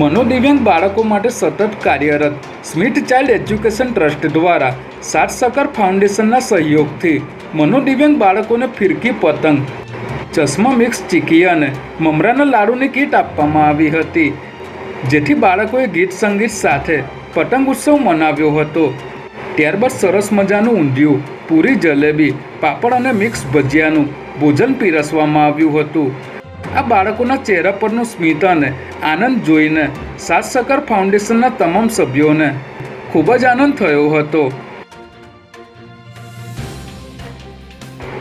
મનોદિવ્યાંગ બાળકો માટે સતત કાર્યરત સ્મિથ ચાઇલ્ડ એજ્યુકેશન ટ્રસ્ટ દ્વારા સાત સકાર ફાઉન્ડેશનના સહયોગથી મનોદિવ્યાંગ બાળકોને ફિરકી પતંગ, ચશ્મા મિક્સ ચીકી અને મમરાના લાડુની કીટ આપવામાં આવી હતી, જેથી બાળકોએ ગીત સંગીત સાથે પતંગ ઉત્સવ મનાવ્યો હતો. ત્યારબાદ સરસ મજાનું ઊંધિયું, પૂરી, જલેબી, પાપડ અને મિક્સ ભજીયાનું ભોજન પીરસવામાં આવ્યું હતું. આ બાળકોના ચહેરા પરનું સ્મિત અને આનંદ જોઈને સાત સકાર ફાઉન્ડેશનના તમામ સભ્યોને ખૂબ જ આનંદ થયો હતો.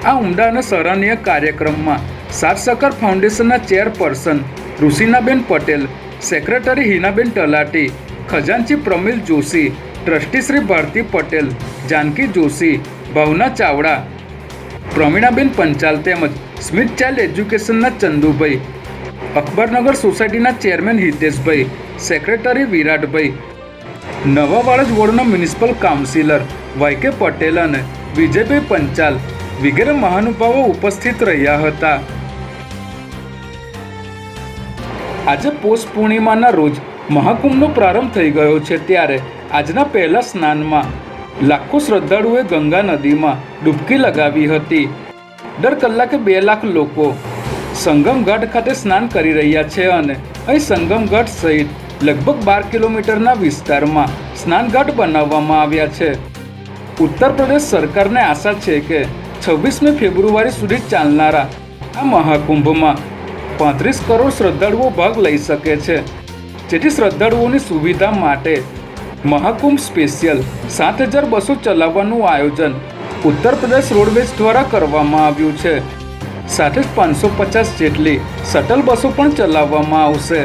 આ ઉમદા અને સરાહનીય કાર્યક્રમમાં સાત સકાર ફાઉન્ડેશનના ચેરપર્સન ઋષિનાબેન પટેલ, સેક્રેટરી હિનાબેન તલાટી, ખજાનચી પ્રમિલ જોશી, ટ્રસ્ટી શ્રી ભારતી પટેલ, જાનકી જોશી, ભાવના ચાવડા, પ્રવીણાબેન પંચાલ તેમજ સ્મિથ ચાઇલ્ડ એજ્યુકેશનના ચંદુભાઈ, અકબરનગર સોસાયટીના ચેરમેન હિતેશભાઈ, સેક્રેટરી વિરાટભાઈ, નવા વાડજ વોર્ડના મ્યુનિસિપલ કાઉન્સિલર વાય.કે. પટેલ અને વિજયભાઈ પંચાલ વગેરે મહાનુભાવો ઉપસ્થિત રહ્યા હતા. આજે પૌષ પૂર્ણિમાના રોજ મહાકુંભનો પ્રારંભ થઈ ગયો છે, ત્યારે આજના પહેલા સ્નાનમાં લાખો શ્રદ્ધાળુઓએ ગંગા નદીમાં ડૂબકી લગાવી હતી. દર કલાકે 2 લાખ લોકો સંગમ ઘાટ ખાતે સ્નાન કરી રહ્યા છે અને અહીં સંગમ ઘાટ સહિત લગભગ 12 કિલોમીટરના વિસ્તારમાં સ્નાનઘાટ બનાવવામાં આવ્યા છે. ઉત્તર પ્રદેશ સરકારને આશા છે કે 26મી ફેબ્રુઆરી સુધી ચાલનારા આ મહાકુંભમાં 35 કરોડ શ્રદ્ધાળુઓ ભાગ લઈ શકે છે, જેથી શ્રદ્ધાળુઓની સુવિધા માટે મહાકુંભ સ્પેશિયલ 7,000 બસો ચલાવવાનું આયોજન ઉત્તર પ્રદેશ રોડવેઝ દ્વારા કરવામાં આવ્યું છે. સાથે જ 550 જેટલી શટલ બસો પણ ચલાવવામાં આવશે.